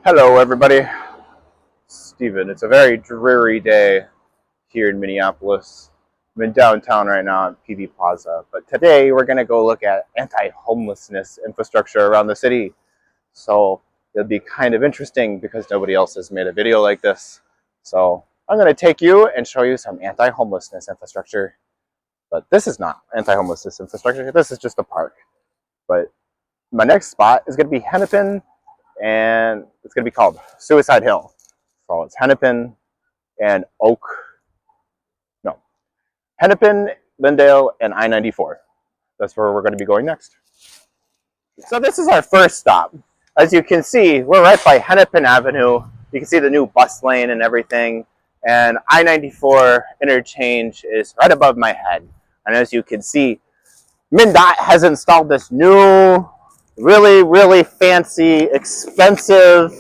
Hello, everybody. Steven. It's a very dreary day here in Minneapolis. I'm in downtown right now at PV Plaza, but today we're going to go look at anti-homelessness infrastructure around the city. So it'll be kind of interesting because nobody else has made a video like this. So I'm going to take you and show you some anti-homelessness infrastructure. But this is not anti-homelessness infrastructure. This is just a park. But my next spot is going to be Hennepin, and it's going to be called Suicide Hill. So it's Hennepin and Hennepin, Lindale, and I-94. That's where we're going to be going next. So this is our first stop. As you can see, we're right by Hennepin Avenue. You can see the new bus lane and everything. And I-94 interchange is right above my head. And as you can see, MnDOT has installed this new, really fancy, expensive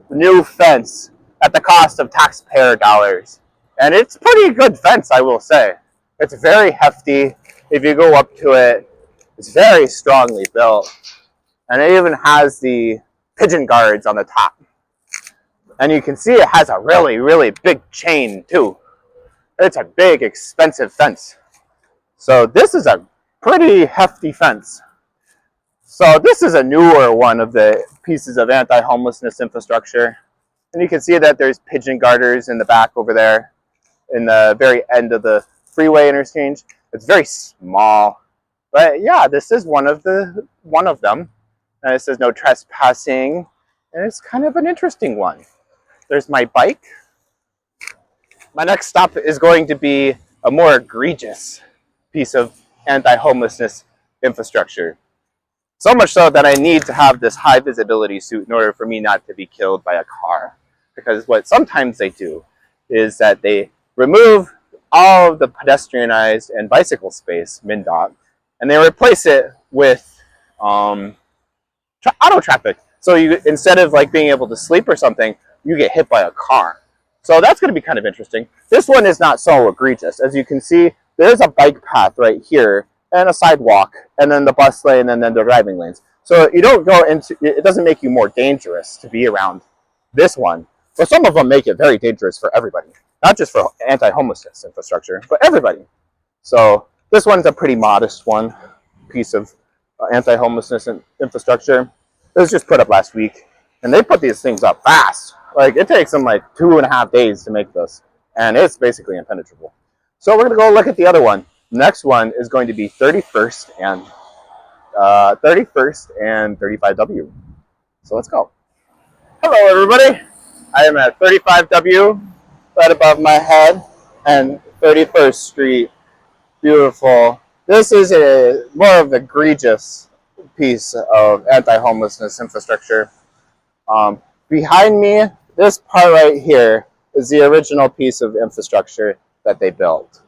new fence at the cost of taxpayer dollars. And it's pretty good fence, I will say. It's very hefty. If you go up to it, it's very strongly built. And it even has the pigeon guards on the top. And you can see it has a really big chain too. It's a big, expensive fence. So this is a pretty hefty fence. So this is a newer one of the pieces of anti-homelessness infrastructure. And you can see that there's pigeon guarders in the back over there in the very end of the freeway interchange. It's very small. But yeah, this is one of them. And it says no trespassing. And it's kind of an interesting one. There's my bike. My next stop is going to be a more egregious piece of anti-homelessness infrastructure. So much so that I need to have this high visibility suit in order for me not to be killed by a car. Because what sometimes they do is that they remove all of the pedestrianized and bicycle space, MnDOT, and they replace it with auto traffic. So you, instead of like being able to sleep or something, you get hit by a car. So that's going to be kind of interesting. This one is not so egregious. As you can see, there's a bike path right here and a sidewalk, and then the bus lane, and then the driving lanes. So you don't go into, it doesn't make you more dangerous to be around this one. But some of them make it very dangerous for everybody. Not just for anti-homelessness infrastructure, but everybody. So this one's a pretty modest one, piece of anti-homelessness infrastructure. It was just put up last week. And they put these things up fast. Like, it takes them like 2.5 days to make this. And it's basically impenetrable. So we're going to go look at the other one. Next one is going to be 31st and 35W. So let's go. Hello, everybody. I am at 35W, right above my head, and 31st Street. Beautiful. This is a more of an egregious piece of anti-homelessness infrastructure. Behind me, this part right here is the original piece of infrastructure that they built.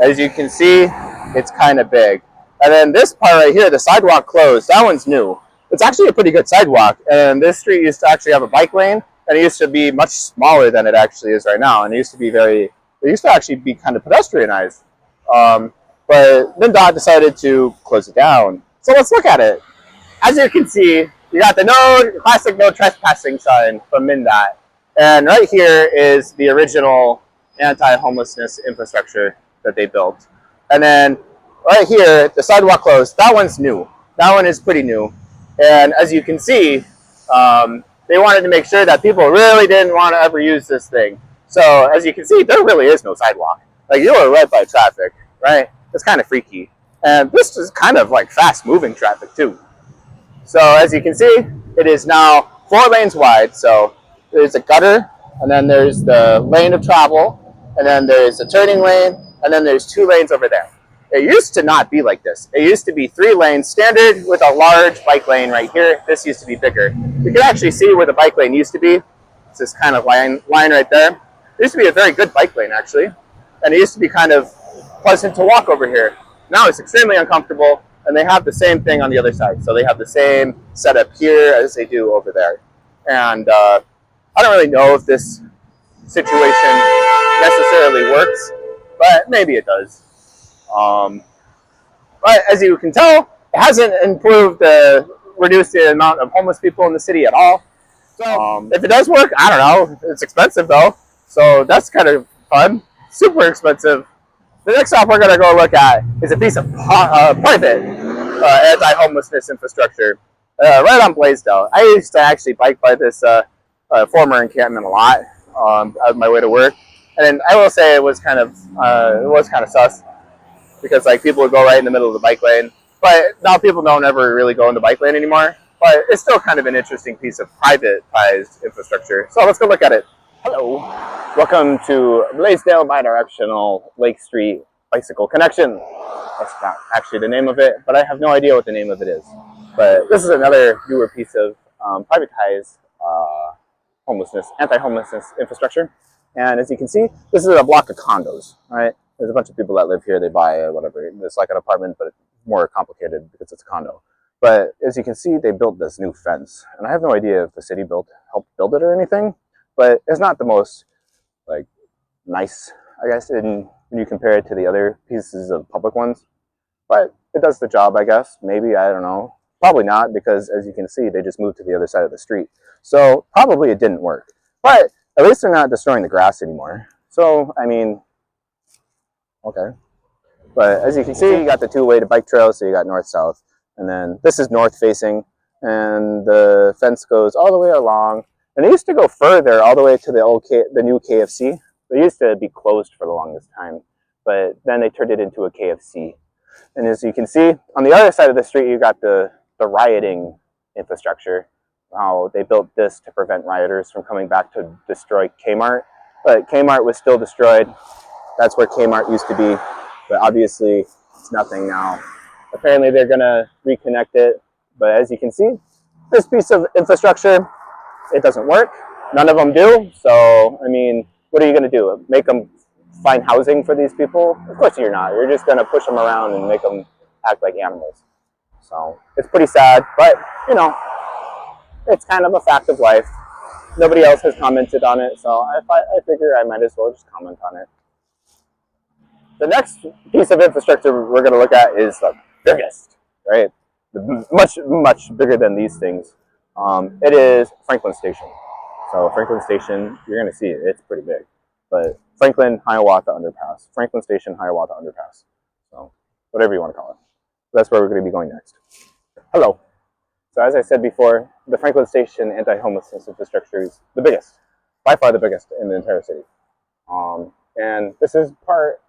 As you can see, it's kind of big. And then this part right here, the sidewalk closed, that one's new. It's actually a pretty good sidewalk. And this street used to actually have a bike lane, and it used to be much smaller than it actually is right now. And it used to actually be kind of pedestrianized. But MnDOT decided to close it down. So let's look at it. As you can see, you got the classic no trespassing sign from MnDOT. And right here is the original anti-homelessness infrastructure that they built. And then right here, the sidewalk closed. That one's new. That one is pretty new. And as you can see, they wanted to make sure that people really didn't want to ever use this thing. So as you can see, there really is no sidewalk. Like, you are right by traffic, right? It's kind of freaky. And this is kind of like fast moving traffic too. So as you can see, it is now 4 lanes wide. So there's a gutter, and then there's the lane of travel, and then there's a turning lane, and then there's 2 lanes over there. It used to not be like this. It used to be 3 lanes standard with a large bike lane right here. This used to be bigger. You can actually see where the bike lane used to be. It's this kind of line right there. It used to be a very good bike lane, actually. And it used to be kind of pleasant to walk over here. Now it's extremely uncomfortable, and they have the same thing on the other side. So they have the same setup here as they do over there. And I don't really know if this situation necessarily works, but maybe it does. But as you can tell, it hasn't improved the reduce the amount of homeless people in the city at all. So if it does work, I don't know. It's expensive though, so that's kind of fun. Super expensive. The next stop we're going to go look at is a piece of private anti-homelessness infrastructure right on Blaisdell. I used to actually bike by this former encampment a lot on my way to work, and I will say it was kind of sus because like people would go right in the middle of the bike lane, but now people don't ever really go in the bike lane anymore. But it's still kind of an interesting piece of privatized infrastructure. So let's go look at it. Hello, welcome to Blaisdell Bidirectional Lake Street Bicycle Connection. That's not actually the name of it, but I have no idea what the name of it is. But this is another newer piece of privatized homelessness, anti-homelessness infrastructure. And as you can see, this is a block of condos, right? There's a bunch of people that live here. They buy whatever. It's like an apartment, but it's more complicated because it's a condo. But as you can see, they built this new fence, and I have no idea if the city helped build it or anything. But it's not the most like nice, I guess, when you compare it to the other pieces of public ones. But it does the job, I guess. Maybe, I don't know. Probably not, because as you can see, they just moved to the other side of the street. So probably it didn't work. But at least they're not destroying the grass anymore. So, I mean, okay. But as you can see, you got the two-way to bike trail, so you got north-south. And then this is north-facing, and the fence goes all the way along. And it used to go further, all the way to the new KFC. They used to be closed for the longest time, but then they turned it into a KFC. And as you can see, on the other side of the street, you got the rioting infrastructure. How they built this to prevent rioters from coming back to destroy Kmart. But Kmart was still destroyed. That's where Kmart used to be, but obviously it's nothing now. Apparently they're gonna reconnect it, but as you can see, this piece of infrastructure, it doesn't work. None of them do. So, I mean, what are you gonna do? Make them find housing for these people? Of course you're not. You're just gonna push them around and make them act like animals. So it's pretty sad, but you know, it's kind of a fact of life. Nobody else has commented on it, so I figure I might as well just comment on it. The next piece of infrastructure we're going to look at is the biggest, right? Much bigger than these things. It is Franklin Station. So Franklin Station, you're going to see it. It's pretty big. But Franklin Hiawatha Underpass. Franklin Station Hiawatha Underpass. So whatever you want to call it. That's where we're going to be going next. Hello. So as I said before, the Franklin Station anti-homelessness infrastructure is the biggest. By far the biggest in the entire city. And this is part...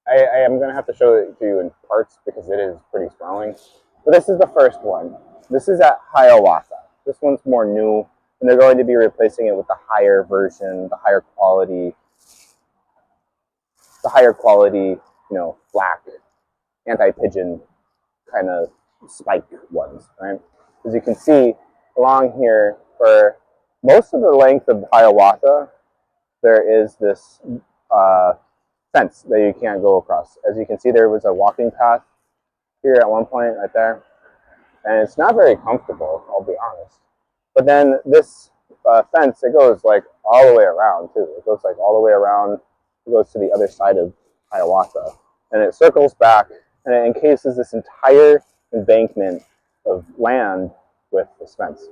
I am going to have to show it to you in parts because it is pretty sprawling. But this is the first one. This is at Hiawatha. This one's more new, and they're going to be replacing it with the higher version, the higher quality, you know, black, anti-pigeon kind of spike ones, right? As you can see, along here, for most of the length of Hiawatha, there is this fence that you can't go across. As you can see, there was a walking path here at one point right there, and it's not very comfortable, I'll be honest. But then this fence, it goes like all the way around too. It goes like all the way around. It goes to the other side of Hiawatha, and it circles back and it encases this entire embankment of land with this fence.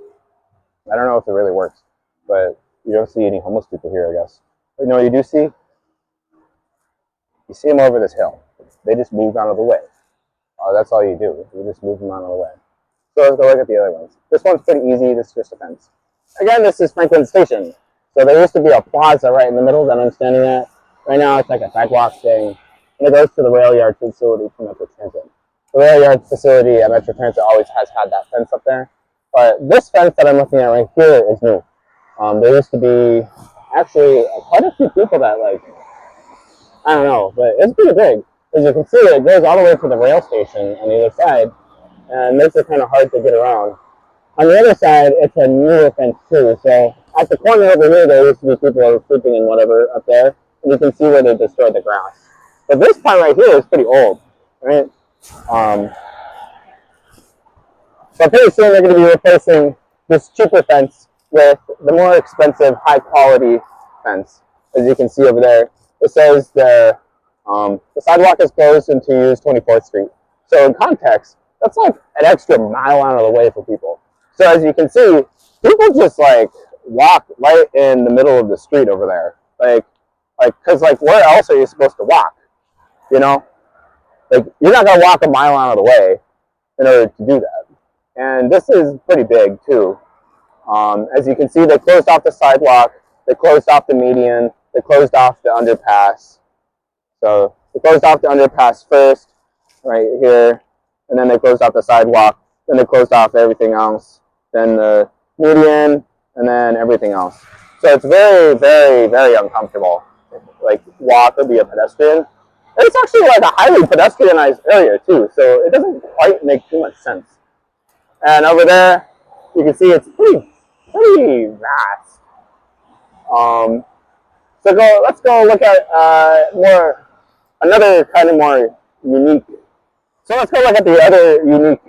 I don't know if it really works, but you don't see any homeless people here, I guess. But you know what you do see? You see them over this hill. They just move out of the way. That's all you do. You just move them out of the way. So let's go look at the other ones. This one's pretty easy. This is just a fence. Again, this is Franklin Station. So there used to be a plaza right in the middle that I'm standing at. Right now it's like a sidewalk thing. And it goes to the rail yard facility for Metro Transit. The rail yard facility at Metro Transit always has had that fence up there. But this fence that I'm looking at right here is new. There used to be actually quite a few people that like, I don't know, but it's pretty big. As you can see, it goes all the way to the rail station on the other side, and makes it kind of hard to get around. On the other side, it's a newer fence too, so at the corner over here, there used to be people who were sleeping and whatever up there, and you can see where they destroyed the grass. But this part right here is pretty old, right? So pretty soon they're going to be replacing this cheaper fence with the more expensive, high-quality fence, as you can see over there. It says the sidewalk is closed until you use 24th Street. So in context, That's like an extra mile out of the way for people. So as you can see, people just like walk right in the middle of the street over there. Cause like where else are you supposed to walk? You know, like you're not gonna walk a mile out of the way in order to do that. And this is pretty big too. As you can see, they closed off the sidewalk, they closed off the median, they closed off the underpass. So they closed off the underpass first, right here, and then they closed off the sidewalk, then they closed off everything else, then the median, and then everything else. So it's very, very, very uncomfortable, like walk or be a pedestrian. And it's actually like a highly pedestrianized area too, so it doesn't quite make too much sense. And over there, you can see it's pretty vast. Let's go look at another kind of more unique. So let's go look at the other unique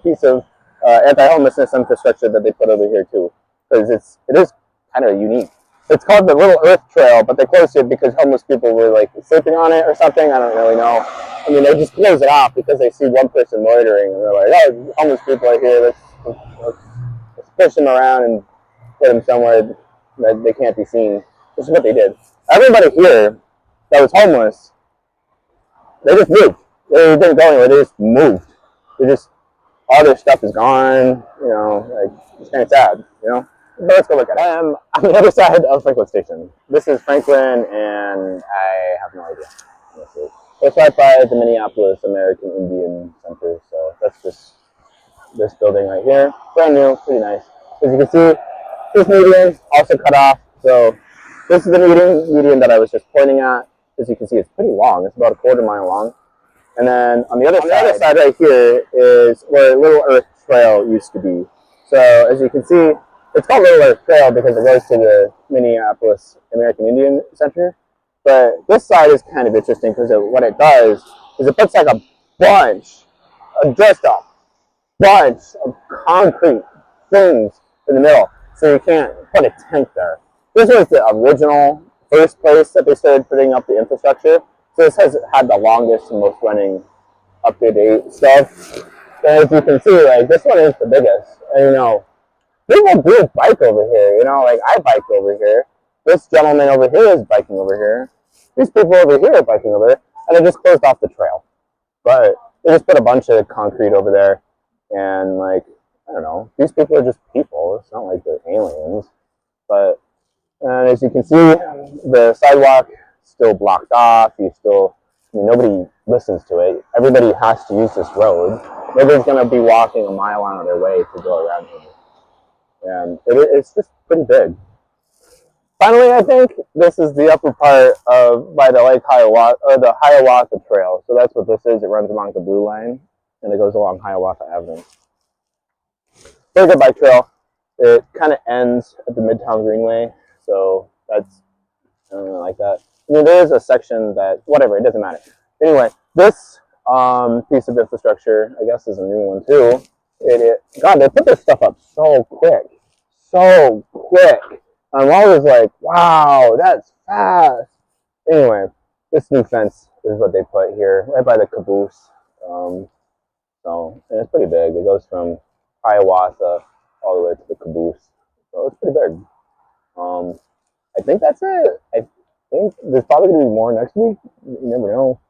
piece of anti-homelessness infrastructure that they put over here too, because it is kind of unique. It's called the Little Earth Trail, but they closed it because homeless people were like sleeping on it or something. I don't really know. I mean, they just close it off because they see one person loitering and they're like, "Oh, homeless people are here. Let's push them around and put them somewhere that they can't be seen." This is what they did. Everybody here that was homeless, they just moved. They didn't go anywhere. They just moved. All their stuff is gone. You know, like it's kind of sad. You know. But let's go look at it. I'm on the other side of Franklin Station. This is Franklin, and I have no idea. It's right by the Minneapolis American Indian Center. So that's this building right here. Brand new, pretty nice. As you can see, this median also cut off. So this is the median that I was just pointing at. As you can see, it's pretty long. It's about a quarter-mile long. And then on the other side right here is where Little Earth Trail used to be. So as you can see, it's called Little Earth Trail because it goes to the Minneapolis American Indian Center. But this side is kind of interesting because what it does is it puts like a bunch, just a bunch of concrete things in the middle. So you can't put a tent there. This was the original first place that they started putting up the infrastructure. So this has had the longest and most running up-to-date stuff. And as you can see, like this one is the biggest. And you know, people do bike over here. You know, like I bike over here. This gentleman over here is biking over here. These people over here are biking over there. And they just closed off the trail. But they just put a bunch of concrete over there. And like, I don't know, these people are just people. It's not like they're aliens. But as you can see, the sidewalk still blocked off. Nobody listens to it. Everybody has to use this road. Nobody's going to be walking a mile out of their way to go around here. And it's just pretty big. Finally, I think this is the upper part by the Lake Hiawatha, or the Hiawatha Trail. So that's what this is. It runs along the blue line, and it goes along Hiawatha Avenue. Very good bike trail. It kind of ends at the Midtown Greenway, so I don't really like that. I mean, there is a section that, whatever, it doesn't matter. Anyway, this piece of infrastructure, I guess, is a new one too. God, they put this stuff up so quick. So quick. And I was like, wow, that's fast. Anyway, this new fence is what they put here, right by the caboose. And it's pretty big. It goes from Hiawatha all the way to the caboose. So it's pretty big. I think that's it. I think there's probably going to be more next week. You never know.